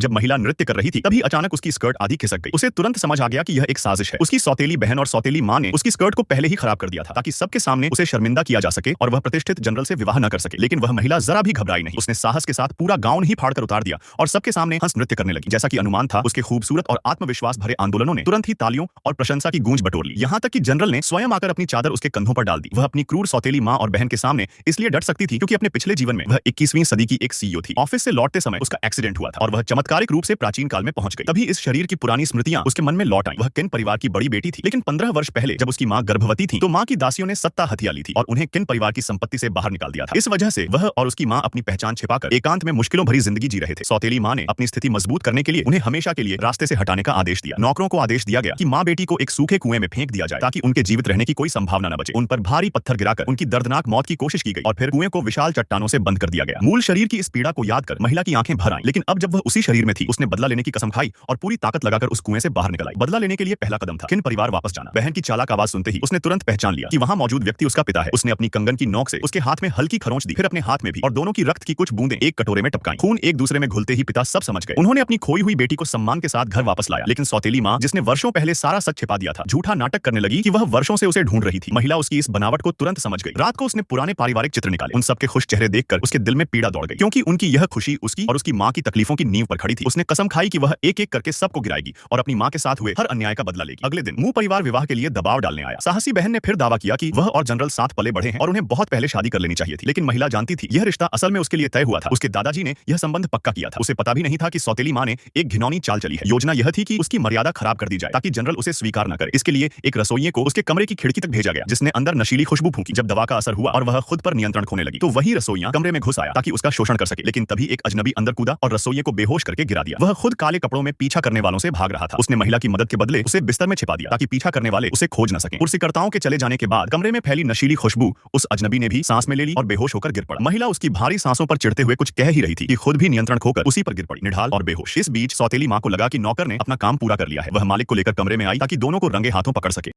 जब महिला नृत्य कर रही थी तभी अचानक उसकी स्कर्ट आधी खिसक गई। उसे तुरंत समझ आ गया कि यह एक साजिश है। उसकी सौतेली बहन और सौतेली मां ने उसकी स्कर्ट को पहले ही खराब कर दिया था ताकि सबके सामने उसे शर्मिंदा किया जा सके और वह प्रतिष्ठित जनरल से विवाह न कर सके। लेकिन वह महिला जरा भी घबराई नहीं। उसने साहस के साथ पूरा गाउन ही फाड़कर उतार दिया और सबके सामने हंस नृत्य करने लगी। जैसा कि अनुमान था, उसके खूबसूरत और आत्मविश्वास भरे आंदोलनों ने तुरंत ही तालियों और प्रशंसा की गूंज बटोर ली। यहाँ तक कि जनरल ने स्वयं आकर अपनी चादर उसके कंधों पर डाल दी। वह अपनी क्रूर सौतेली मां और बहन के सामने इसलिए डट सकती थी क्योंकि अपने पिछले जीवन में वह 21वीं सदी की एक सीईओ थी। ऑफिस से लौटते समय उसका एक्सीडेंट हुआ था और वह चमत्कारिक रूप से प्राचीन काल में पहुंच गई। तभी इस शरीर की पुरानी स्मृतियां उसके मन में लौट आईं। वह किन परिवार की बड़ी बेटी थी, लेकिन 15 वर्ष पहले जब उसकी मां गर्भवती थी तो मां की दासियों ने सत्ता हथिया ली थी और उन्हें किन परिवार की संपत्ति से बाहर निकाल दिया था। इस वजह से वह और उसकी मां अपनी पहचान छिपाकर एकांत में मुश्किलों भरी जिंदगी जी रहे थे। सौतेली मां ने अपनी स्थिति मजबूत करने के लिए उन्हें हमेशा के लिए रास्ते से हटाने का आदेश दिया। नौकरों को आदेश दिया गया कि मां बेटी को एक सूखे कुएं में फेंक दिया जाए ताकि उनके जीवित रहने की कोई संभावना न बचे। उन पर भारी पत्थर गिराकर उनकी दर्दनाक मौत की कोशिश की गई और फिर कुएं को विशाल चट्टानों से बंद कर दिया गया। मूल शरीर की इस पीड़ा को याद कर महिला की आंखें भर आईं। लेकिन अब जब वह उसी शरीर में थी, उसने बदला लेने की कसम खाई और पूरी ताकत लगाकर उस कुएं से बाहर निकल आई। बदला लेने के लिए पहला कदम था किन परिवार वापस जाना। बहन की चालाक आवाज सुनते ही उसने तुरंत पहचान लिया कि वहां मौजूद व्यक्ति उसका पिता है। उसने अपनी कंगन की नोक से उसके हाथ में हल्की खरोंच दी, फिर अपने हाथ में भी, और दोनों की रक्त की कुछ बूंदें एक कटोरे में टपकाई। खून एक दूसरे में घुलते ही पिता सब समझ गए। उन्होंने अपनी खोई हुई बेटी को सम्मान के साथ घर वापस लाया। लेकिन सौतेली मां, जिसने वर्षों पहले सारा सच छिपा दिया था, झूठा नाटक करने लगी कि वह वर्षों से उसे ढूंढ रही थी। महिला उसकी इस बनावट को तुरंत समझ गई। रात को उसने पुराने पारिवारिक चित्र निकाले। उन सबके खुश चेहरे देखकर उसके दिल में पीड़ा दौड़ गई, क्योंकि उनकी यह खुशी उसकी और उसकी मां की तकलीफों की नींव पर खड़ी थी। उसने कसम खाई कि वह एक एक करके सबको गिराएगी और अपनी मां के साथ हुए हर अन्याय का बदला लेगी। अगले दिन मुंह परिवार विवाह के लिए दबाव डालने आया। साहसी बहन ने फिर दावा किया कि वह और जनरल साथ पले बढ़े हैं और उन्हें बहुत पहले शादी कर लेनी चाहिए थी। लेकिन महिला जानती थी यह रिश्ता असल में उसके लिए तय हुआ था। उसके दादाजी ने यह संबंध पक्का किया था। उसे पता भी नहीं था कि सौतेली मां ने एक घिनौनी चाल चली है। योजना यह थी कि उसकी मर्यादा खराब कर दी जाए ताकि जनरल उसे स्वीकार न करे। इसके लिए एक रसोइये को उसके कमरे की खिड़की तक भेजा गया, जिसने अंदर नशीली खुशबू फूंकी। जब दवा का असर हुआ और वह खुद पर नियंत्रण खोने लगी तो वही रसोइया कमरे में घुस आया ताकि उसका शोषण कर सके। लेकिन तभी एक अजनबी अंदर कूदा और रसोइये को बेहोश करके गिरा दिया। वह खुद काले कपड़ों में पीछा करने वालों से भाग रहा था। उसने महिला की मदद के बदले उसे बिस्तर में छिपा दिया ताकि पीछा करने वाले उसे खोज न सकें। कुर्सीकर्ताओं के चले जाने के बाद कमरे में फैली नशीली खुशबू उस अजनबी ने भी सांस में ले ली और बेहोश होकर गिर पड़ा। महिला उसकी भारी सांसों पर चिढ़ते हुए कुछ कह ही रही थी कि खुद भी नियंत्रण खोकर उसी पर गिर पड़ी, निढाल और बेहोश। इस बीच सौतेली मां को लगा कि नौकर ने अपना काम पूरा कर लिया है। वह मालिक को लेकर कमरे में आई ताकि दोनों को रंगे हाथों पकड़ सके।